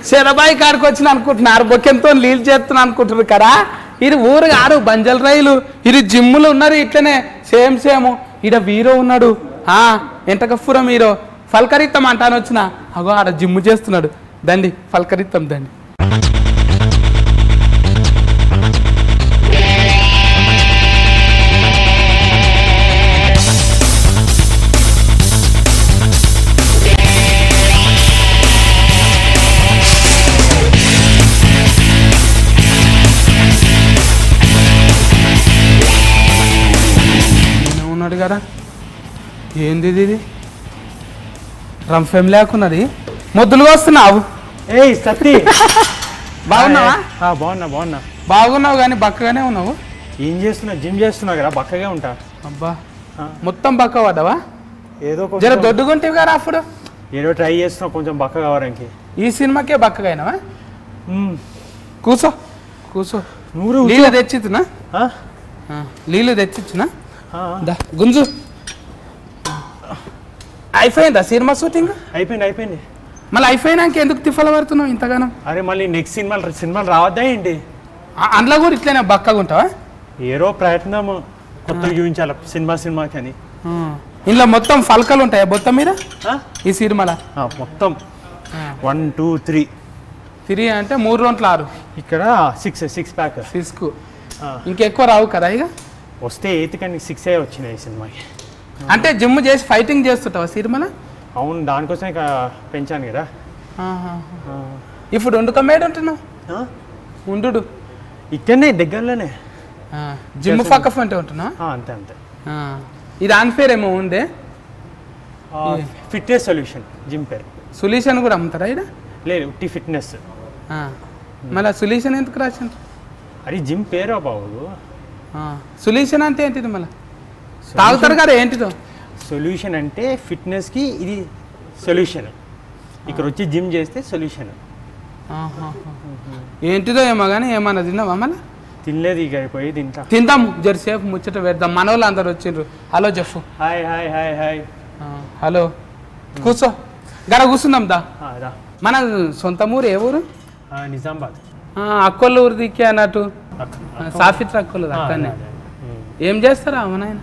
శరబాయి కాడికి వచ్చిన అనుకుంటున్నారు బొక్కెంతో నీళ్ళు చేస్తున్నా అనుకుంటున్నారు కదా ఇది ఊరు కాదు బంజల్ రైలు ఇది జిమ్ములు ఉన్నారు ఇట్లనే సేమ్ ఈడ వీరో ఉన్నాడు ఎంతకఫురం హీరో ఫల్కరిత్తం అంటాను వచ్చిన అగో ఆడ జిమ్ చేస్తున్నాడు దండి ఫల్కరిత్తం దండి ఉన్నాడు కదా ఏంది ఇది రంఫేం లేకున్నది మొద్దులుగా వస్తున్నావు ఏయ్ సత్తి బాగున్నావా బాగున్నా బాగున్నావు కానీ బక్కగానే ఉన్నావు ఏం చేస్తున్నావు జిమ్ చేస్తున్నావు కదా బక్కగా ఉంటా అబ్బా మొత్తం బక్క పడ్డావా ఏదో జర దొడ్డుగుంటేవి కదా అప్పుడు ఏదో ట్రై చేస్తున్నావు కొంచెం బక్క కావడానికి ఈ సినిమాకే బక్కగా అయినావా కూసో నీళ్ళు తెచ్చిచ్చునా నీళ్ళు తెచ్చిచ్చునా గుంజు అయిపోయిందా సినిమా షూటింగ్ అయిపోయింది మళ్ళీ అయిపోయినాక ఎందుకు తిఫల పడుతున్నావు ఇంతగానో అరే మళ్ళీ నెక్స్ట్ సినిమాలు రావద్దా ఏంటి అందులో కూడా ఇట్లనే బక్కగా ఉంటావా ఏదో ప్రయత్నం కొత్తగా చూపించాలి సినిమాకి అని ఇందులో మొత్తం ఫల్కలు ఉంటాయా మొత్తం మీద ఈ సినిమాలో మొత్తం 1 2 3 3 అంటే 3 రౌండ్లు 6 ఇక్కడ 6 ప్యాక్ 6 ఇంకెక్కువ రావు కదా ఇక వస్తే 8 కానీ 6 వచ్చినాయి ఈ సినిమాకి అంటే జిమ్ చేసి ఫైటింగ్ చేస్తుంటావా సినిమాలో అవును దానికోసం ఇక పెంచాను కదా ఇప్పుడు వండుకమేడు ఉంటున్నావు ఉండు ఇక్కడనే దగ్గరలోనే జిమ్ పక్క అంటే ఉంటున్నావు అంతే ఇది అన్ఫేర్ ఏమో ఉందే ఫిట్నెస్ సొల్యూషన్ జిమ్ పేరు సొల్యూషన్ కూడా అమ్ముతారా ఇక్కడ లేదు ఉట్టి ఫిట్నెస్ మళ్ళీ సొల్యూషన్ ఎందుకు రాసిండ్రు అది జిమ్ పేరు బాబు సొల్యూషన్ అంటే ఏంటిది మళ్ళీ తాగుతారు కదా ఏంటిదో సొల్యూషన్ అంటే ఫిట్నెస్కి ఇది సొల్యూషన్ ఇక్కడ వచ్చి జిమ్ చేస్తే సొల్యూషన్ ఏంటిదో ఏమో కానీ ఏమన్నా తిన్నావా మళ్ళీ తినలేదు ఇక అయిపోయి తిందాము జరసేపు ముచ్చట పెడదాం మన వాళ్ళు అందరు వచ్చిండ్రు హలో జఫ్ హాయ్ హలో కూర్చో గడ కూర్చుందాం దా మన సొంత ఊరు ఏ ఊరు నిజామాబాద్ అక్కోళ్ళ ఊరు దిక్కే అన్నట్టు సాఫిత్ర అక్కోళ్ళు అక్కడనే ఏం చేస్తారా నాయన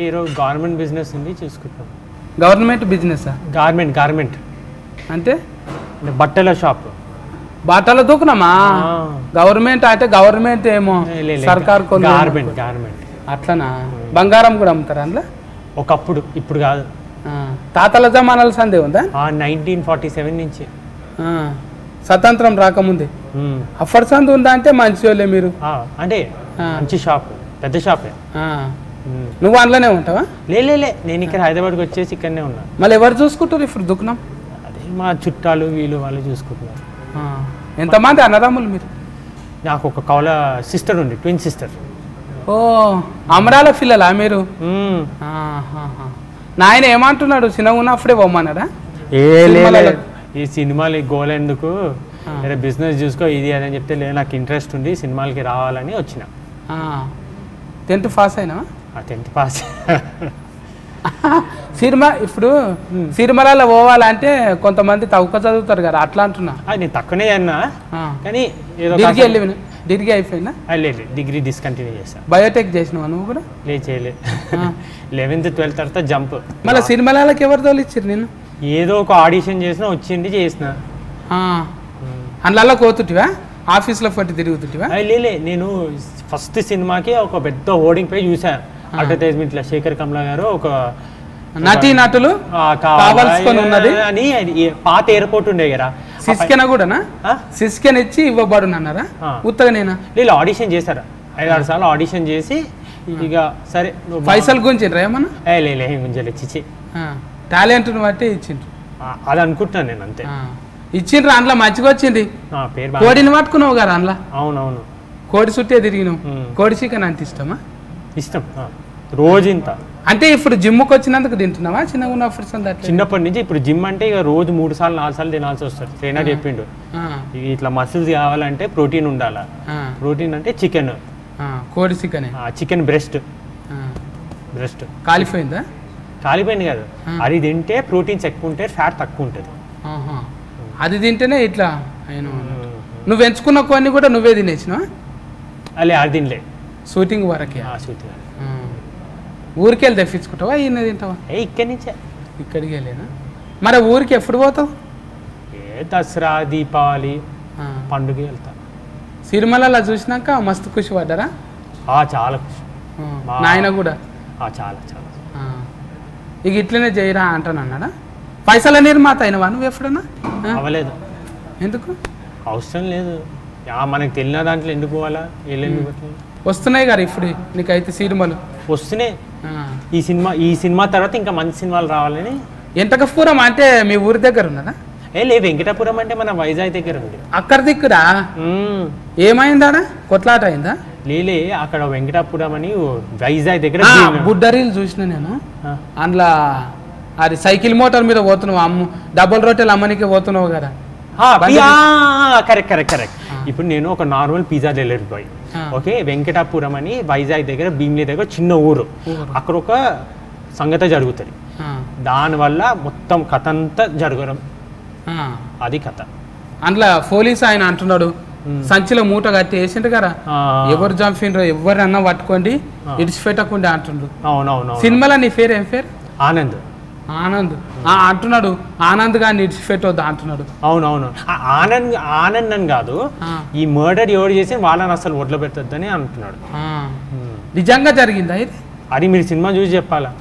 ఈరోజు గవర్నమెంట్ బిజినెస్ ఉంది చూసుకుంటాం గవర్నమెంట్ బిజినెస్ గార్మెంట్ అంటే బట్టల షాప్ బాటలో దూకున్నామా గవర్నమెంట్ అంటే గవర్నమెంట్ ఏమో సర్కార్ గార్మెంట్ అట్లనా బంగారం కూడా అమ్ముతారా అందులో ఒకప్పుడు ఇప్పుడు కాదు తాతల జమానాల సందే ఉందా 1947 నుంచి స్వతంత్రం రాకముందే అఫర్ సందు ఉందా అంటే మంచి వాళ్ళే మీరు అంటే మంచి షాప్ పెద్ద షాపే నువ్వు అందులోనే ఉంటావా లే నేను ఇక్కడ హైదరాబాద్కి వచ్చేసి ఇక్కడనే ఉన్నా మళ్ళీ ఎవరు చూసుకుంటారు ఇప్పుడు దుకాణం అదే మా చుట్టాలు వాళ్ళు చూసుకుంటున్నారు ఎంతమంది అన్నదమ్ములు మీరు నాకు ఒక కౌల సిస్టర్ ఉంది ట్విన్ సిస్టర్ ఓ అమరాల పిల్లలా మీరు నాయన ఏమంటున్నాడు చిన్నగా ఉన్నప్పుడే పోమన్నాడా ఈ సినిమాలు గోల్ ఎందుకు వేరే బిజినెస్ చూసుకో ఇది అని చెప్తే లేదు నాకు ఇంట్రెస్ట్ ఉంది సినిమాలకి రావాలని వచ్చిన 10th పాస్ అయినా 10th పాస్ సినిమా ఇప్పుడు సినిమాలలో పోవాలంటే కొంతమంది తక్కువ చదువుతారు కదా అట్లా అంటున్నా నేను తక్కువనే అన్నా కానీ డిగ్రీ అయిపోయినా లేదు డిగ్రీ డిస్కంటిన్యూ చేసా బయోటెక్ చేసినావా నువ్వు కూడా చేయలేదు 11th 12th తర్వాత జంప్ మళ్ళీ సినిమాలకి ఎవరు తోలిచ్చారు నేను ఏదో ఒక ఆడిషన్ చేసినా వచ్చింది చేసిన అందులో కోతుంటివా ఆఫీస్లో పట్టి తిరుగుతుంటివా లే నేను ఫస్ట్ సినిమాకి ఒక పెద్ద హోర్డింగ్ పేజ్ చూసాను అడ్వర్టైజ్మెంట్ శేఖర్ కమలా గారు ఒక నటీ నటులు కావాల్సుకొని ఉన్నది అని పాత ఎయిర్పోర్ట్ ఉండే కదా సిస్కెన కూడానా సిస్కెన్ ఇచ్చి ఇవ్వబడునన్నారా ఉత్తగా నేనా లేదు ఆడిషన్ చేశారు 5-6 సార్లు ఆడిషన్ చేసి ఇక సరే పైసలు గుంజిండ్రా ఏమన్నా లే గుంజలే టాలెంట్ని బట్టి ఇచ్చిండ్రు అది అనుకుంటున్నాను నేను అంతే ఇచ్చిండ్రు అందులో మంచిగా వచ్చింది కోడిని పట్టుకున్నావు కదా అందులో అవునవును కోడి చుట్టే తిరిగినావు కోడి చికెన్ అంటే ఇష్టమా ఇష్టం రోజు ఇంత అంటే ఇప్పుడు జిమ్కి వచ్చినందుకు తింటున్నావా చిన్నగా ఉన్న చిన్నప్పటి నుంచి ఇప్పుడు జిమ్ అంటే ఇక రోజు 3 సార్లు 4 సార్లు తినాల్సి వస్తుంది ట్రైనర్ చెప్పిండు ఇట్లా మసిల్స్ కావాలంటే ప్రోటీన్ ఉండాలా ప్రోటీన్ అంటే చికెన్ కోడి చికెన్ చికెన్ బ్రెస్ట్ కాలిపోయిందా కాలిపోయింది కాదు, అది తింటే ప్రోటీన్స్ ఎక్కువ ఉంటాయి, ఫ్యాట్ తక్కువ ఉంటుంది. అది తింటేనే ఇట్లా అయినా. నువ్వు ఎంచుకున్న కొన్ని కూడా నువ్వే తినేసినా? అలే అది తినలే, షూటింగ్ వరకే. షూటింగ్. ఊరికి వెళ్ళి తెప్పించుకుంటావా, ఈయన తింటావా? ఇక్కడి నుంచే. ఇక్కడికి వెళ్ళేనా? మరి ఊరికి ఎప్పుడు పోతావు? దసరా, దీపావళి, పండుగ వెళ్తా. సిరిమలలో చూసినాక మస్తు ఖుషి పడ్డారా? చాలా ఖుషి. నాయన కూడా చాలా చాలా. ఇక ఇట్లనే చేయరా అంటాను అన్నాడా? పైసల నిర్మాత అయినవా నువ్వు ఎప్పుడన్నా? అవ్వలేదు. ఎందుకు? అవసరం లేదు, మనకు తెలియని దాంట్లో ఎందుకు పోవాలా? వస్తున్నాయి కదా ఇప్పుడు నీకైతే సినిమాలు వస్తున్నాయి. ఈ సినిమా తర్వాత ఇంకా మంచి సినిమాలు రావాలని. ఎంటకపురం అంటే మీ ఊరి దగ్గర ఉన్నదా? లే, వెంకటాపురం అంటే మన వైజాగ్ దగ్గర ఉంది. అక్కడ దిక్కురా? ఏమైందాడా? కొట్లాట అయిందా? లేలే, అక్కడ వెంకటాపురం అని వైజాగ్ దగ్గర బుడ్డరీలు చూసిన నేను. అందులో అది సైకిల్ మోటార్ మీద పోతున్నావు, డబుల్ రొట్టెలు అమ్మనికి పోతున్నావు కదా. Correct correct correct. ఇప్పుడు నేను ఒక normal pizza delivery boy. Okay, Venkatapuram అని వైజాగ్ దగ్గర భీమిలి దగ్గర చిన్న ఊరు. అక్కడ ఒక సంగతి జరుగుతుంది, దానివల్ల మొత్తం కథ అంతా జరగడం, అది కథ. అందులో పోలీస్ ఆయన అంటున్నాడు, సంచిలో మూట కట్టి వేసిండు కదా, ఎవరు చంపిండ్రో ఎవరన్నా పట్టుకోండి ఇడిచిపెట్టకుండా అంటుండ్రు. అవునవును. సినిమాలో నీ పేరు ఏం పేరు? ఆనంద్. ఆనంద్ అంటున్నాడు, ఆనంద్ గారిని ఇడిచిపెట్టొద్దు అంటున్నాడు. అవునవును, ఆనంద్ అని కాదు, ఈ మర్డర్ ఎవరు చేసి వాళ్ళని అసలు వడ్ల పెట్టొద్దని అంటున్నాడు. నిజంగా జరిగిందా ఇది? అది మీరు సినిమా చూసి చెప్పాలా,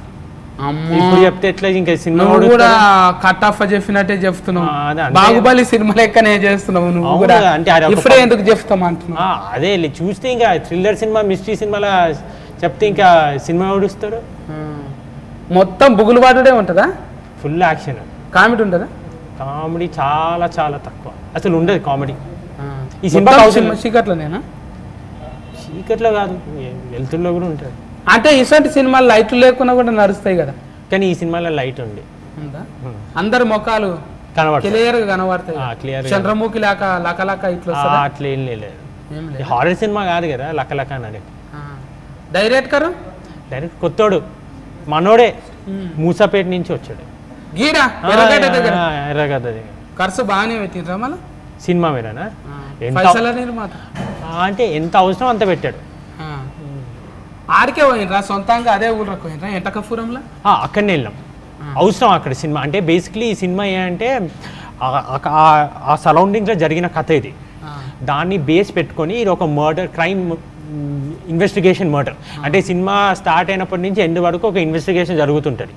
ఇప్పుడు చెప్తే ఎట్లా? ఇంకా సినిమా కూడా కట్ ఆఫ్ చెప్పినట్టే చెప్తున్నావు, బాహుబలి సినిమా లెక్కనే చేస్తున్నావు నువ్వు కూడా. అంటే ఇప్పుడే ఎందుకు చెప్తాం అంటున్నావు? అదే చూస్తే ఇంకా థ్రిల్లర్ సినిమా, మిస్టరీ సినిమాలా చెప్తే ఇంకా సినిమా ఓడిస్తాడు. మొత్తం బుగులుబాటుడే ఉంటుందా? Full action. కామెడీ ఉంటుందా? కామెడీ చాలా చాలా తక్కువ, అసలు ఉండదు కామెడీ ఈ సినిమా. చీకట్లోనేనా? చీకట్లో కాదు, వెళ్తుల్లో కూడా ఉంటుంది. అంటే ఇటువంటి సినిమాలు లైట్లు లేకుండా కూడా నడుస్తాయి కదా, కానీ ఈ సినిమాలో లైట్ ఉంది. అందరు ముఖాలు క్లియర్ గా కనబడతాయి. చంద్రముఖి లక ఇట్లా అట్లా ఏం లేదు, హారర్ సినిమా కాదు కదా లక అని. డైరెక్టర్ కొత్తోడు, మనోడే, మూసాపేట నుంచి వచ్చాడు. ఎర్రగడ్డ దగ్గర. ఖర్చు బాగానే పెట్టిండ్రా మళ్ళీ సినిమా మీదనా? అంటే ఎంత అవసరం అంత పెట్టాడు. ఆడికే పోయినరా సొంతంగా? అదే ఊళ్ళకి పోయినరా ఎంటకపురంలో? అక్కడనే వెళ్ళాం, అవసరం అక్కడ సినిమా. అంటే బేసిక్లీ ఈ సినిమా ఏంటంటే ఆ సరౌండింగ్లో జరిగిన కథ ఇది, దాన్ని బేస్ పెట్టుకొని ఇది ఒక మర్డర్, క్రైమ్ ఇన్వెస్టిగేషన్ మర్డర్. అంటే సినిమా స్టార్ట్ అయినప్పటి నుంచి ఎండ్ వరకు ఒక ఇన్వెస్టిగేషన్ జరుగుతుంటుంది.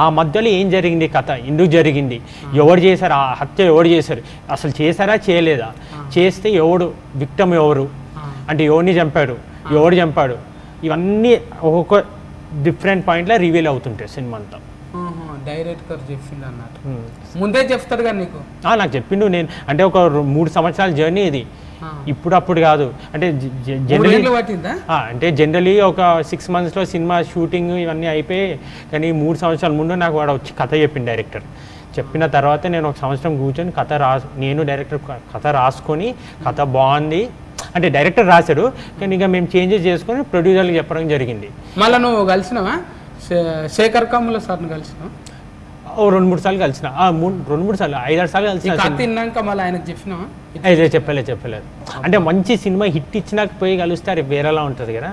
ఆ మధ్యలో ఏం జరిగింది, కథ ఎందుకు జరిగింది, ఎవరు చేశారు, ఆ హత్య ఎవరు చేశారు, అసలు చేశారా చేయలేదా, చేస్తే ఎవడు విక్టమ్, ఎవరు అంటే ఎవరిని చంపాడు, ఎవడు చంపాడు, ఇవన్నీ ఒక్కొక్క డిఫరెంట్ పాయింట్లో రివీల్ అవుతుంటాయి సినిమా అంతా. డైరెక్టర్ చెప్పిండు అన్నట్టు, ముందే చెప్తాడు కదా నీకు? నాకు చెప్పిండు. నేను అంటే ఒక 3 సంవత్సరాల జర్నీ ఇది, ఇప్పుడప్పుడు కాదు. అంటే జనరలీ ఒక 6 monthsలో సినిమా షూటింగ్ ఇవన్నీ అయిపోయి, కానీ 3 సంవత్సరాల ముందు నాకు వాడు వచ్చి కథ చెప్పింది డైరెక్టర్. చెప్పిన తర్వాత నేను 1 సంవత్సరం కూర్చొని నేను డైరెక్టర్ కథ రాసుకొని, కథ బాగుంది అంటే డైరెక్టర్ రాశాడు, కానీ ఇంకా మేము చేంజెస్ చేసుకొని ప్రొడ్యూసర్కి చెప్పడం జరిగింది. మళ్ళీ నువ్వు కలిసినావా శేఖర్ కమ్ముల సార్ని? కలిసినావు? 2-3 సార్లు కలిసిన, 2-3 సార్లు 5-6 సార్లు కలిసిన. తిన్నాక మళ్ళీ ఆయనకు చెప్పినావా? చెప్పలేదు. అంటే మంచి సినిమా హిట్ ఇచ్చినాక పోయి కలిస్తే వేరేలా ఉంటుంది కదా.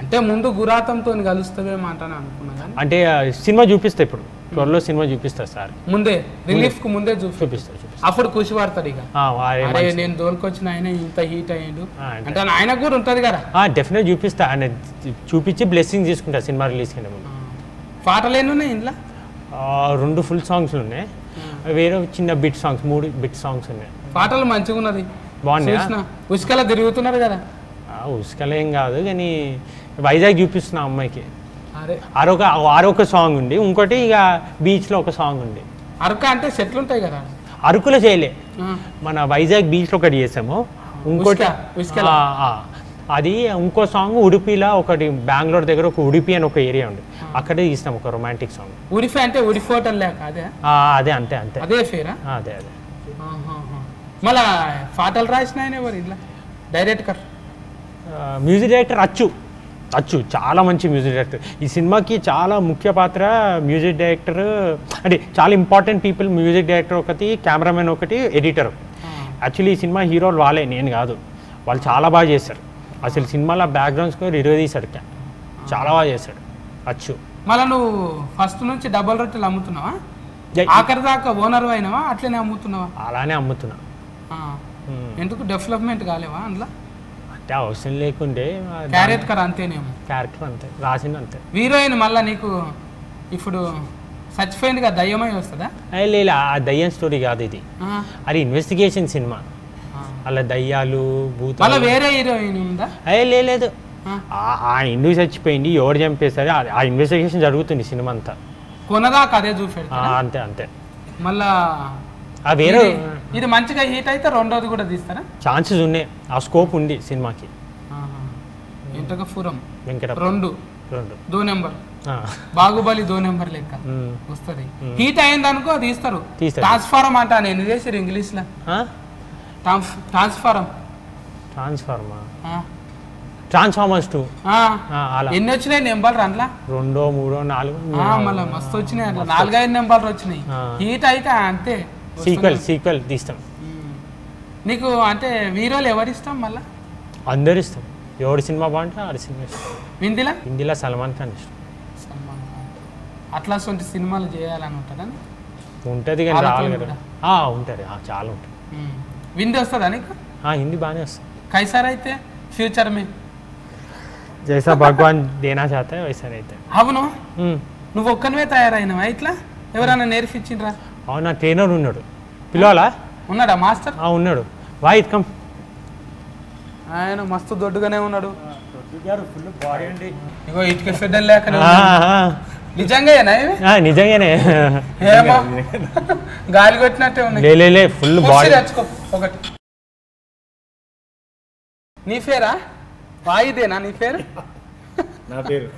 అంటే ముందు గురాతంతో కలుస్తావేమో అంటాను అనుకున్నా. అంటే సినిమా చూపిస్తా, ఇప్పుడు త్వరలో సినిమా చూపిస్తా సార్. ముందే రిలీఫ్ కు ముందే చూపిస్తా, అప్పుడు ఖుషి పడతాడు. ఇక నేను దోలుకొచ్చిన ఆయన ఇంత హీట్ అయ్యాడు అంటే ఆయన కూడా ఉంటది కదా. డెఫినెట్ చూపిస్తా, ఆయన చూపించి బ్లెస్సింగ్ తీసుకుంటా సినిమా రిలీజ్ కింద ముందు. పాటలు ఎన్ని ఉన్నాయి ఇంట్లో? 2 full songs ఉన్నాయి, వేరే చిన్న బిట్ సాంగ్స్, 3 బిట్ సాంగ్స్ ఉన్నాయి. పాటలు మంచిగా ఉన్నది, బాగున్నాయి. ఉసుకల తిరుగుతున్నారు కదా? ఉసుకల ఏం కాదు, కానీ వైజాగ్ చూపిస్తున్నా అమ్మాయికి. ఆరొక సాంగ్ ఉంది, ఇంకోటి ఇక బీచ్లో ఒక సాంగ్ ఉంది. అరకు అంటే చెట్లు ఉంటాయి కదా? అరకులో చేయలే, మన వైజాగ్ బీచ్లో ఒకటి చేసాము. ఇంకోటి అది ఇంకో సాంగ్ ఉడిపిలో ఒకటి, బెంగళూరు దగ్గర ఒక ఉడిపి అని ఒక ఏరియా ఉంది, అక్కడే తీస్తాం ఒక రొమాంటిక్ సాంగ్. ఉడిపి అంటే ఉడిపి హోటల్ లేక? అదే అంతే అంతే, అదే ఫేరా? అదే. మళ్ళా పాటలు రాసిన ఆయన ఎవరు ఇంట్లో? డైరెక్టర్ మ్యూజిక్ డైరెక్టర్ అచ్చు. అచ్చు చాలా మంచి మ్యూజిక్ డైరెక్టర్. ఈ సినిమాకి చాలా ముఖ్య పాత్ర మ్యూజిక్ డైరెక్టర్, అంటే చాలా ఇంపార్టెంట్ పీపుల్. మ్యూజిక్ డైరెక్టర్ ఒకటి, కెమెరామెన్ ఒకటి, ఎడిటర్. యాక్చువల్లీ ఈ సినిమా హీరోలు వాళ్ళే, నేను కాదు. వాళ్ళు చాలా బాగా చేశారు. అసలు సినిమాలో బ్యాక్గ్రౌండ్ స్కోర్ 20 తీశాడు, చాలా బాగా చేశాడు అచ్చు. మళ్ళీ నువ్వు ఫస్ట్ నుంచి డబల్ రొట్టెలు అమ్ముతున్నావా? ఆఖరి దాకా ఓనర్ అయినావా అట్లనే అమ్ముతున్నావా? అలానే అమ్ముతున్నా. ఎందుకు డెవలప్మెంట్ కాలేవా అందులో? అంటే అవసరం లేకుండే, క్యారెక్టర్ అంతేనేమో. క్యారెక్టర్ అంతే, రాసింది అంతే. హీరోయిన్ మళ్ళీ నీకు ఇప్పుడు చచ్చిపోయిందిగా, దయ్యమై వస్తుందా? లేదు, ఆ దయ్యం స్టోరీ కాదు ఇది. అది ఇన్వెస్టిగేషన్ సినిమా. అలా దయ్యాలు, భూతాలు. వేరే హీరోయిన్ ఉందా? లేదు, ఆ ఎందుకు చచ్చిపోయింది, ఎవరు చంపేస్తారు, ఆ ఇన్వెస్టిగేషన్ జరుగుతుంది సినిమా అంతా. కొనదాకా అదే చూపెడతా. అంతే అంతే. మళ్ళా వేరే ఇది మంచిగా హీట్ అయితే రెండోది కూడా తీస్తారా? ఛాన్సెస్ ఉన్నాయి, ఆ స్కోప్ ఉంది సినిమాకి. వెంకటపురం వెంకట 2 దో నెంబర్, బాహుబలి 2 నెంబర్ లెక్క వస్తుంది. హీట్ అయింది అనుకో తీస్తారు. ట్రాన్స్ఫార్మ్ అంట, నేను చేసారు ఇంగ్లీష్ లో. ట్రాన్స్ఫార్మర్స్ 2 ఎన్ని వచ్చినాయి నెంబర్ అందులో? 2, 3, 4 మళ్ళీ మస్తు వచ్చినాయి అట్లా 4-5 నెంబర్లు వచ్చినాయి. హీట్ అయితే అంతే. సీక్వెల్ తీస్తాం. నీకు అంటే హీరోలు ఎవరు ఇష్టం? మళ్ళీ అందరు ఇష్టం. ఎవరి సినిమా బాగుంటే ఆడి సినిమా ఇష్టం. హిందీలో సల్మాన్ ఖాన్ ఇష్టం. అట్లా సినిమాలు చేయాలని ఉంటుందా? ఉంటుంది కానీ రావాలి కదా. ఉంటుంది, చాలా ఉంటుంది. హిందీ వస్తుందా నీకు? హిందీ బాగానే వస్తుంది. కైసార్ అయితే ఫ్యూచర్ మే జైసా భగవాన్ దేనా చాతే వైసా అయితే. అవును, నువ్వు ఒక్కనివే తయారైనవా ఇట్లా? ఎవరైనా నేర్పించిండ్రా? అవునా, ట్రైనర్ ఉన్నాడు. పిలవాలా? ఉన్నాడా మాస్టర్? ఉన్నాడు. వాయిద్ కమ్. ఆయన మస్తు దొడ్డుగానే ఉన్నాడు. ఇగో ఇటుక ఫెడ్డల్ లేక నిజంగానే గాలి కొట్టినట్టే ఉన్నాయి. Full body. ఒకటి నీ పేరా? వాయిదేనా నీ పేరు? నా పేరు.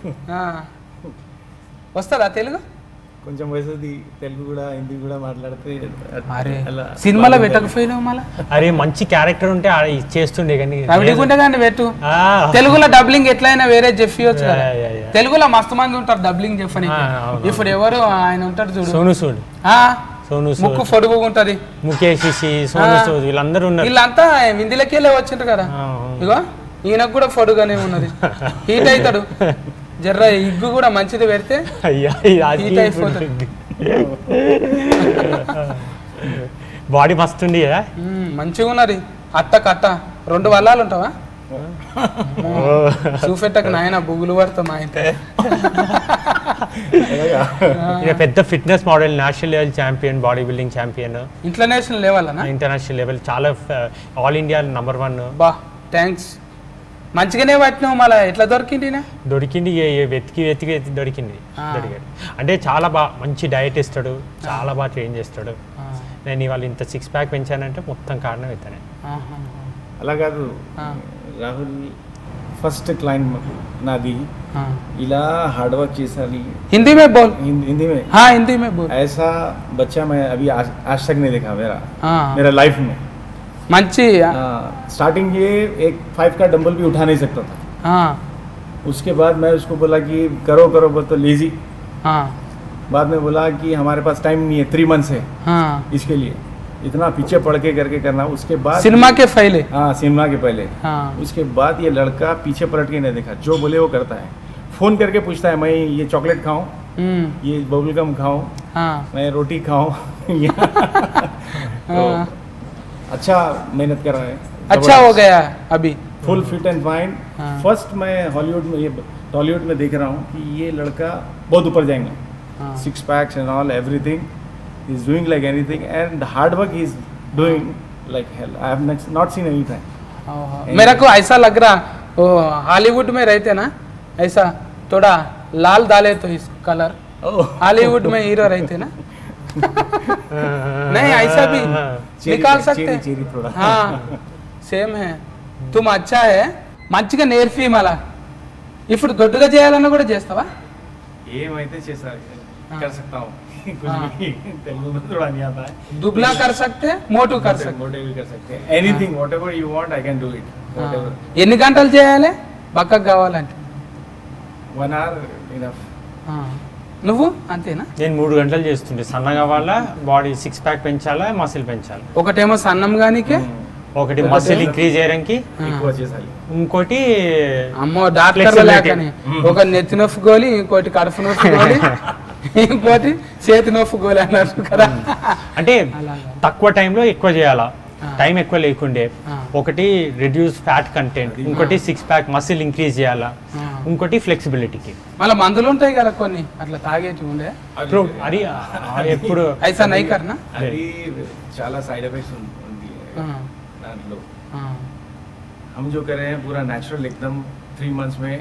వస్తుందా తెలుగు? కొంచెం వస్తుంది తెలుగు కూడా, హిందీ కూడా మాట్లాడితే. సినిమాలో పెట్టకపోయినావు మళ్ళీ? అరే మంచి క్యారెక్టర్ ఉంటే చేస్తుండే కానీ కానీ పెట్టు. తెలుగులో డబ్లింగ్ ఎట్లయినా వేరే చెప్పవచ్చు కదా. తెలుగులో మస్తు మంది ఉంటారు డబ్లింగ్ చెప్పని. ఇప్పుడు ఎవరు ఆయన ఉంటారు చూడు, సోను సూద్, ముక్కు పొడుగు ఉంటది, ముఖేష్, సోను సూద్, వీళ్ళందరూ ఉన్నారు. వీళ్ళంతా హిందీలోకి వెళ్ళి వచ్చింటారు కదా. ఇగో ఈయనకు కూడా పొడుగానే ఉన్నది. హీట్ అవుతాడు. జర్ర ఇగ్గు కూడా మంచిది పెడితే హీట్ అయిపోతుంది. బాడీ మస్తుంది కదా, మంచిగా ఉన్నది. అట్ట కట్ట 2 వల్లాలు ఉంటావా? చూపెట్టక నాయన బుగులు పడతా మా అయితే. పెద్ద fitness model, national level champion, body building champion. International level అన్న? ఇంటర్నేషనల్ లెవెల్, చాలా ఆల్ ఇండియా నంబర్ 1. బా థ్యాంక్స్. మంచిగానే పట్టినావు. మళ్ళీ ఎట్లా దొరికింది? దొరికింది, వెతికి దొరికింది. అంటే చాలా బాగా మంచి డైట్ ఇస్తాడు, చాలా బాగా ట్రైన్ చేస్తాడు. నేను ఇవాళ ఇంత 6 ప్యాక్ పెంచానంటే మొత్తం కారణం ఇతనే. అలా కాదు రాహుల్, ఫస్ట్ క్లయింట్ నాది. ఇలా हार्ड वर्क చేసాలి. हिंदी में बोल. हिंदी में? हाँ हिंदी में बोल. ऐसा बच्चा मैं अभी आज तक नहीं देखा मेरा लाइफ में. मंची स्टार्टिंग ये एक 5 का डंबल भी उठा नहीं सकता था. उसके बाद मैं उसको बोला कि करो बोल तो लेजी. बाद में बोला कि हमारे पास टाइम नहीं है, 3 months है इसके लिए. इतना पीछे पड़ के करके करना. उसके बाद सिनेमा के पहले, सिनेमा के पहले. उसके बाद ये लड़का पीछे पलट के नहीं देखा, जो बोले वो करता है. फोन करके पूछता है, मैं ये चॉकलेट खाऊं, ये बबल गम खाऊं, मैं रोटी खाऊं. तो अच्छा मेहनत कर रहा है, अच्छा हो गया अभी, full fit and fine. First मैं हॉलीवुड में, ये टॉलीवुड में देख रहा हूँ कि ये लड़का बहुत ऊपर जाएगा. 6 packs and all everything. He's doing like anything, and the hard work he's doing like hell. I have not seen any time. मेरा को ऐसा लग रहा, वो हॉलीवुड में रहते ना, ऐसा थोड़ा लाल डाले तो इस कलर हॉलीवुड में हीरो रहते ना. नहीं ऐसा भी निकाल सकते. हाँ సేమ్ है. तुम अच्छा है. మంచిగా నేర్పి మళ్ళా. ఇప్పుడు దొడ్డుగా చేయాలన్నా కూడా చేస్తావా? ఏమైతే చేస్తారు, कर सकता हूँ. कुछ भी तेलुगु में थोड़ा नहीं आता है. दुबला कर सकते, मोटू कर सकते, मोटे भी कर सकते हैं. Anything whatever you want I can do it. Whatever. ఎన్ని గంటలు చేయాలి బక్కగా కావాలంటే? 1 hour enough. నువ్వు అంతేనా? నేను 3 గంటలు చేస్తుండే. సన్నగా వాళ్ళ బాడీ 6 ప్యాక్ పెంచాలా, మసిల్ పెంచాలి. ఒకటేమో సన్నం గానికే, ఒకటి మసిల్ ఇంక్రీజ్ చేయడానికి, ఎక్కువ చేసాలి. ఇంకోటి అమ్మో డాక్టర్ లేకని ఒక నెత్తి నొప్పి గోలి, ఇంకోటి కడుపు నొప్పి గోలి, ఇంకోటి చేతి నొప్పి గోలి అన్నారు కదా. అంటే తక్కువ టైంలో ఎక్కువ చేయాలా, టైం ఎక్కువ లేకుండే. ఒకటి రిడ్యూస్ ఫ్యాట్ కంటెంట్, ఇంకోటి 6 ప్యాక్ మసిల్ ఇంక్రీజ్ చేయాలా, ఇంకోటి ఫ్లెక్సిబిలిటీకి. మళ్ళీ మందులు ఉంటాయి కదా కొన్ని అట్లా తాగేటి ఉండే. అది ఎప్పుడు ఐసా నై కర్నా అది చాలా సైడ్ ఎఫెక్ట్స్ ఉంది దాంట్లో. हम जो कर रहे हैं पूरा नेचुरल एकदम 3 months में,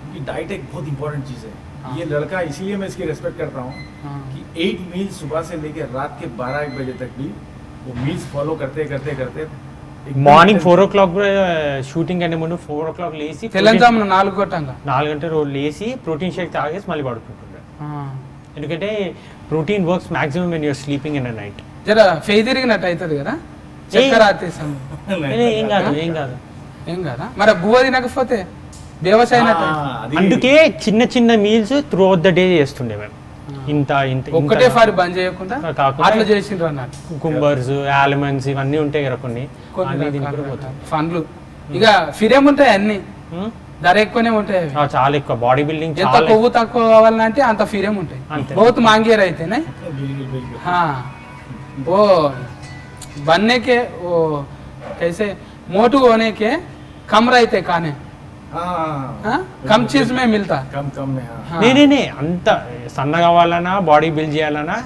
क्योंकि डाइट एक बहुत इंपॉर्टेंट चीज़ है. ये लड़का इसीलिए मैं इसकी रेस्पेक्ट करता हूँ कि 8 मील्स सुबह से लेकर रात के 12-1 बजे तक भी वो मील्स फॉलो करते करते करते మార్నింగ్ 4 o'clock షూటింగ్ అంటే ముందు 4 o'clock లేసి తెలంగాణ 4 గంటలు 4 గంటలు రోజు లేసి ప్రోటీన్ షేక్ తాగేసి మళ్ళీ పడుకుంటుండే. ఎందుకంటే protein works maximum when your sleeping in the night. జర ఫెయి తిరిగినట్టు అవుతుంది కదా, చక్కెర ఆతేసాం. ఏం కాదు ఏం కదా మరి బువ్వ తినకపోతే బేవస్ అయినట్టు. అందుకే చిన్న చిన్న meals through out the day చేస్తుండే మేము. ఇంత ఇంత ఒక్కటే సారి బంద్ చేయకుండా అట్లా చేసిండ్రు అన్నట్టు. కుకుంబర్స్, ఆల్మండ్స్ ఇవన్నీ ఉంటాయి కదా కొన్ని పండ్లు. ఇక ఫిరేం ఉంటాయి అన్ని, ధర ఎక్కువనే ఉంటాయి. చాలా ఎక్కువ బాడీ బిల్డింగ్. ఎంత కొవ్వు తక్కువ కావాలంటే అంత ఫిరేం ఉంటాయి. బహుత్ మాంగేర్ అయితేనే वो बनने के वो कैसे मोटू होने के कम रहते खाने, కమ్ చీజ్ మే మిల్తా, నేనే అంత సన్నగా కావాలన్నా బాడీ బిల్డ్ చేయాలన్నా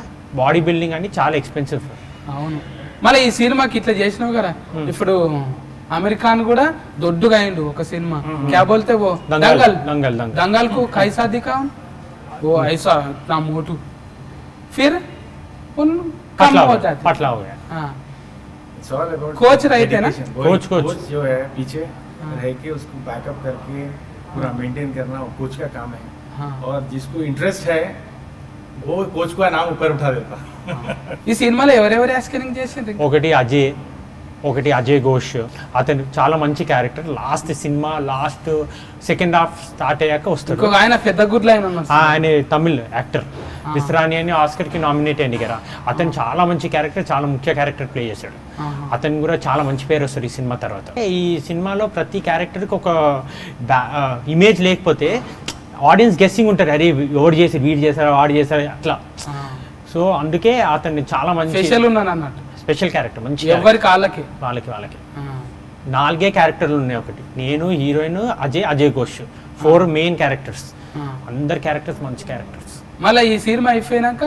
బాడీ బిల్డింగ్ అని చాలా ఎక్స్పెన్సివ్. అవును. మళ్ళీ ఈ సినిమాకి ఇట్లా చేసినావు కదా, ఇప్పుడు అమెరికాన్ కూడా దొడ్డుగా అయిండు ఒక సినిమా. క్యా బోల్తే वो दंगल को कैसा दिखा वो ऐसा इतना मोटू, फिर उन कम हो जाते पतला हो गया. कोच रहते ना, कोच जो है पीछे रह के उसको बैकअप करके पूरा मेंटेन करना वो कोच का काम है. और जिसको इंटरेस्ट है वो कोच का नाम ऊपर उठा देता. ఈ సినిమాలో ఎవరెవరు యాక్టింగ్ చేసిండ్రు? ఒకటి అజయ్ ఘోష్. అతను చాలా మంచి character. Last cinema last second half start అయ్యాక వస్తాడు. ఆయన పెద్ద గుడ్లు ఆయన తమిళ్ యాక్టర్ విశ్రాని అని ఆస్కర్ కి నామినేట్ అయింది కదా. అతను చాలా మంచి క్యారెక్టర్, చాలా ముఖ్య క్యారెక్టర్ ప్లే చేశాడు. అతను కూడా చాలా మంచి పేరు వస్తుంది ఈ సినిమా తర్వాత. ఈ సినిమాలో ప్రతి క్యారెక్టర్కి ఒక ఇమేజ్ లేకపోతే ఆడియన్స్ గెస్సింగ్ ఉంటారు, అరే ఎవరు చేసి వీడు చేశారు వాడు చేశారు అట్లా. సో అందుకే అతన్ని చాలా మంచి స్పెషల్ క్యారెక్టర్, మంచి ఎవరికి వాళ్ళకి 4 క్యారెక్టర్లు ఉన్నాయి. ఒకటి నేను, heroine, Ajay Ghosh, 4 main characters. అందరు క్యారెక్టర్స్ మంచి క్యారెక్టర్స్. మళ్ళీ ఈ సినిమా అయిపోయినాక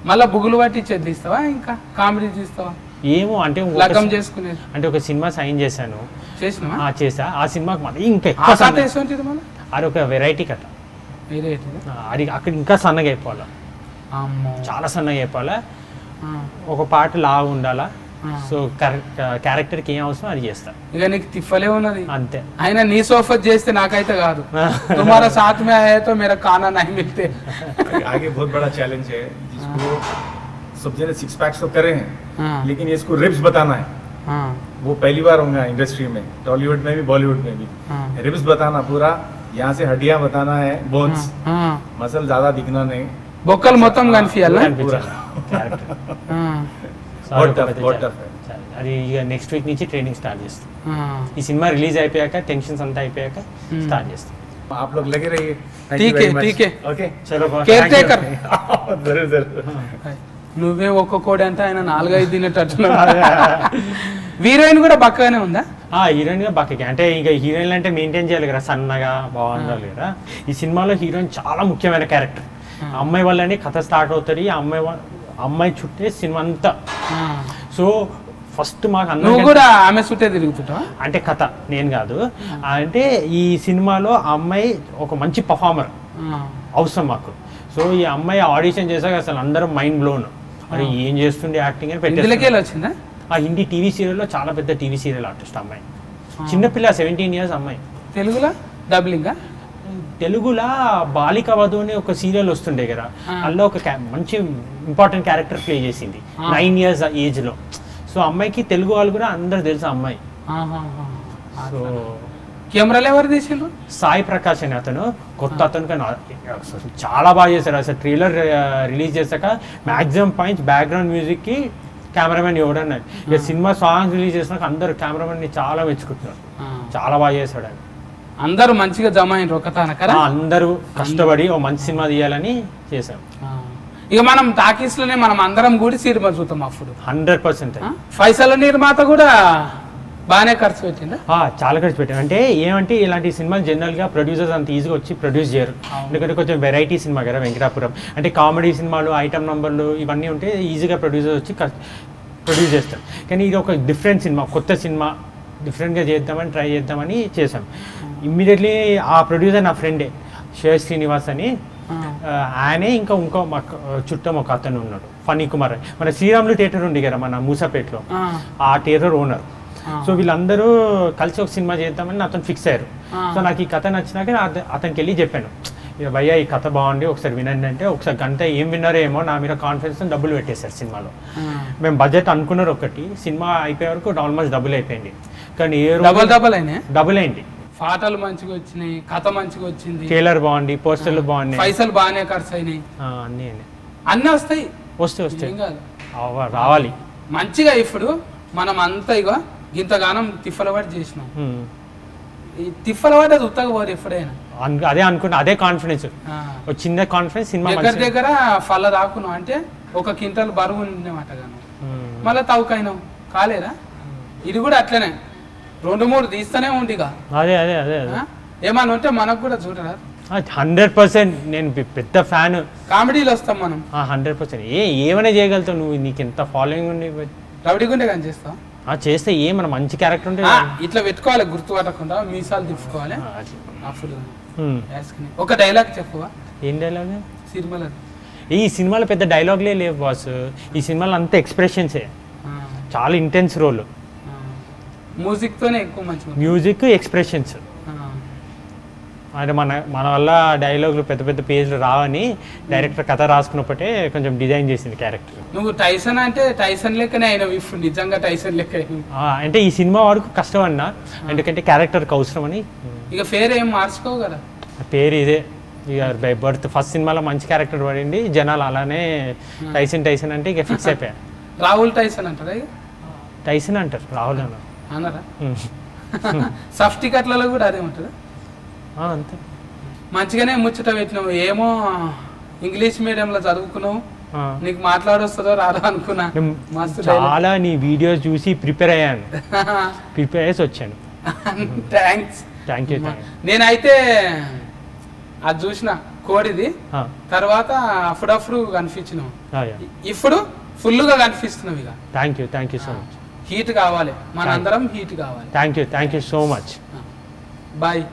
మళ్ళీ బుగులు పట్టి తీస్తావా, ఇంకా కామెడీ తీస్తావా? ఏమో అంటే లగం చేసుకునేది. అంటే ఒక సినిమా సైన్ చేశాను, చేసా. ఆ సినిమాకి మళ్ళీ ఇంకా అది ఒక వెరైటీ కథ. అది అక్కడ ఇంకా సన్నగా అయిపోవాలా, చాలా సన్నగా అయిపోవాలా. ఒక పాట లాగా ఉండాలా. సో క్యారెక్టర్కి ఏం అవసరం అది చేస్తా. ఇక నీకు తిప్పలే ఉన్నది అంతే. అయినా నీ సోఫత్ చేస్తే నాకైతే కాదు. तुम्हारा साथ में आया तो मेरा खाना नहीं मिलते. आगे बहुत बड़ा चैलेंज है जिसको सब जने 6 पैक्स तो करे हैं, लेकिन इसको रिब्स बताना है. वो पहली बार होगा इंडस्ट्री में, टॉलीवुड में भी बॉलीवुड में भी. रिब्स बताना पूरा, यहाँ से हड्डियां बताना है, बोन्स, मसल ज्यादा दिखना नहीं, బొక్కలు మొత్తం కనిపించాలా पूरा. అది ఇక నెక్స్ట్ వీక్ నుంచి ట్రైనింగ్ స్టార్ట్ చేస్తాం. ఈ సినిమా రిలీజ్ అయిపోయాక టెన్షన్స్ అంతా అయిపోయాక స్టార్ట్ చేస్తాం. आप लोग लगे रहिए. ठीक है ओके चलो కేర్ టేకర్. जरूर जरूर. నువ్వే ఒక్కొక్కటి అంటే ఆయన 4-5 తినేటట్టు. హీరోయిన్ కూడా బక్కగానే ఉందా? హీరోయిన్ గా బక్కగా, అంటే ఇంకా హీరోయిన్ అంటే మెయింటైన్ చేయాలి కదా, సన్నగా బాగుండాలి కదా. ఈ సినిమాలో హీరోయిన్ చాలా ముఖ్యమైన క్యారెక్టర్. అమ్మాయి వల్లనే కథ స్టార్ట్ అవుతుంది. అమ్మాయి చుట్టే సినిమా అంతా. సో ఫస్ట్ మాకు నువ్వు కూడా ఆమె చుట్టే తిరుగుతుంటా అంటే కథ, నేను కాదు. అంటే ఈ సినిమాలో అమ్మాయి ఒక మంచి పర్ఫార్మర్ అవసరం మాకు. సో ఈ అమ్మాయి ఆడిషన్ చేశాక అసలు అందరం మైండ్ బ్లోన్. అరే ఏం చేస్తుండే యాక్టింగ్ అని పెట్టేసి వచ్చిందా. ఆ హిందీ టీవీ సీరియల్లో చాలా పెద్ద టీవీ సీరియల్ ఆర్టిస్ట్ అమ్మాయి. చిన్నపిల్ల, 17 years అమ్మాయి. తెలుగులో డబ్లింగ్, తెలుగులో బాలిక వధు అని ఒక సీరియల్ వస్తుండే కదా, అందులో ఒక మంచి ఇంపార్టెంట్ క్యారెక్టర్ ప్లే చేసింది 9 years ఏజ్లో. సో అమ్మాయికి తెలుగు వాళ్ళు కూడా అందరు తెలుసు అమ్మాయి. సో కెమెరాలు ఎవరు తీసిండ్రు? సాయి ప్రకాష్ అని అతను కొత్త అతను కానీ చాలా బాగా చేశారు. అసలు ట్రైలర్ రిలీజ్ చేశాక మ్యాక్సిమం పాయింట్స్ బ్యాక్గ్రౌండ్ మ్యూజిక్కి కెమెరామెన్ ఎవడన్నారు. ఇక సినిమా సాంగ్స్ రిలీజ్ చేసినాక అందరు కెమెరామెన్ని చాలా మెచ్చుకుంటున్నారు. చాలా బాగా చేశాడు ఆయన. అందరూ మంచిగా జమ అయినారు ఒక తనకరా. అందరూ కష్టపడి ఓ మంచి సినిమా తీయాలని చేశాం. ఇక మనం టాకీస్ లోనే మనం అందరం కూడా సినిమా చూద్దాం అప్పుడు 100%. పైసల నిర్మాత కూడా బాగానే ఖర్చు పెట్టిందా? చాలా ఖర్చు పెట్టాను. అంటే ఏమంటే ఇలాంటి సినిమాలు జనరల్గా ప్రొడ్యూసర్స్ అంత ఈజీగా వచ్చి ప్రొడ్యూస్ చేయరు. ఎందుకంటే కొంచెం వెరైటీ సినిమా కదా వెంకటాపురం. అంటే కామెడీ సినిమాలు, ఐటమ్ నంబర్లు ఇవన్నీ ఉంటే ఈజీగా ప్రొడ్యూసర్స్ వచ్చి ప్రొడ్యూస్ చేస్తారు. కానీ ఇది ఒక డిఫరెంట్ సినిమా, కొత్త సినిమా, డిఫరెంట్గా చేద్దామని ట్రై చేద్దామని చేసాం. ఇమ్మీడియట్లీ ఆ ప్రొడ్యూసర్ నా ఫ్రెండే శేష్ శ్రీనివాస్ అని. ఆయనే ఇంకో మా చుట్టం ఒక అతను ఉన్నాడు ఫనీ కుమార్. మన శ్రీరాములు థియేటర్ ఉంది కదా మన మూసాపేటలో, ఆ థియేటర్ ఓనర్. సో వీళ్ళందరూ కలిసి ఒక సినిమా చేద్దామని అతను ఫిక్స్ అయ్యారు. సో నాకు ఈ కథ నచ్చినాక అతనికి వెళ్ళి చెప్పాను, ఇక భయ్యా ఈ కథ బాగుంది ఒకసారి వినండి అంటే, ఒకసారి గంట ఏం విన్నారో ఏమో నా మీద కాన్ఫిడెన్స్ డబ్బులు పెట్టేశారు సినిమాలో. మేము బడ్జెట్ అనుకున్నారు ఒకటి, సినిమా అయిపోయే వరకు ఆల్మోస్ట్ డబుల్ అయిపోయింది. కానీ ఏ డబుల్ అయింది. పాటలు మంచిగా వచ్చినాయి, కథ మంచిగా వచ్చింది, ట్రైలర్ బాగుంది, పోస్టర్లు బాగున్నాయి, పైసలు బాగానే ఖర్చు అయినాయి, అన్నీ వస్తాయి. రావాలి మంచిగా. ఇప్పుడు మనం అంతా ఇగో ఇంతగానం తిప్పలవాడి చేసినాం. ఈ తిప్పలవాడి అది ఉత్తగపోరు ఎప్పుడైనా. అదే అనుకున్నా, అదే కాన్ఫిడెన్స్, చిన్న కాన్ఫిడెన్స్. సినిమా దగ్గర ఫల రాకున్నాం అంటే 1 క్వింటాల్ బరువు ఉండేమాట గాను, మళ్ళీ తవ్వుకైనాం కాలేదా? ఇది కూడా అట్లనే 2-3 తీస్తూనే ఉంది. ఇక అదే అదే అదే ఏమన్నా ఉంటే మనకు కూడా చూడరా. 100% నేను పెద్ద ఫ్యాన్. కామెడీలో వస్తాం మనం 100%. ఏమైనా చేయగలుగుతావు నువ్వు, నీకు ఎంత ఫాలోయింగ్ ఉండి. రౌడీ గుండే కానీ చేస్తావు, చేస్తే మన మంచి క్యారెక్టర్ ఉంటే ఇట్లా పెట్టుకోవాలి, గుర్తు పట్టకుండా మీసాలు తిప్పుకోవాలి. అప్పుడు ఒక డైలాగ్ చెప్పువా? ఏం డైలాగ్ సినిమాలో? ఈ సినిమాలో పెద్ద డైలాగ్లే లేవు బాస్. ఈ సినిమాలో అంతా ఎక్స్ప్రెషన్సే, చాలా ఇంటెన్స్ రోల్. మ్యూజిక్ తోనే ఎక్కువ మంచి, మ్యూజిక్ ఎక్స్ప్రెషన్స్. అంటే మన వల్ల డైలాగులు పెద్ద పెద్ద పేజ్లు రావని డైరెక్టర్ కథ రాసుకున్నప్పుడే కొంచెం డిజైన్ చేసింది క్యారెక్టర్. నువ్వు టైసన్ అంటే టైసన్ లెక్కనే అయినావు ఇప్పుడు, నిజంగా టైసన్ లెక్క. అంటే ఈ సినిమా వరకు కష్టం అన్నా, ఎందుకంటే క్యారెక్టర్కి అవసరం అని. ఇక పేరు ఏం మార్చుకోవు కదా? పేరు ఇదే ఇక బై బర్త్. ఫస్ట్ సినిమాలో మంచి క్యారెక్టర్ పడింది, జనాలు అలానే టైసన్ టైసన్ అంటే ఇక ఫిక్స్ అయిపోయా. రాహుల్ టైసన్ అంటారా? టైసన్ అంటారు, రాహుల్ అన్నారా? సఫ్ టికెట్లలో కూడా అదే ఉంటుందా? అంతే. మంచిగానే ముచ్చట పెట్టినావు. ఏమో ఇంగ్లీష్ మీడియంలో చదువుకున్నావు, నీకు మాట్లాడొస్తుందో రాదో అనుకున్నా. చాలా నీ వీడియోస్ చూసి ప్రిపేర్ అయ్యాను, ప్రిపేర్ అయ్యేసి వచ్చాను. Thank you. నేనైతే అది చూసిన కోడిది, తర్వాత అప్పుడప్పుడు కనిపించినావు, ఇప్పుడు ఫుల్గా కనిపిస్తున్నావు. ఇక thank you so much. Hit కావాలి, మన అందరం హీట్ కావాలి. Thank you so much. Bye.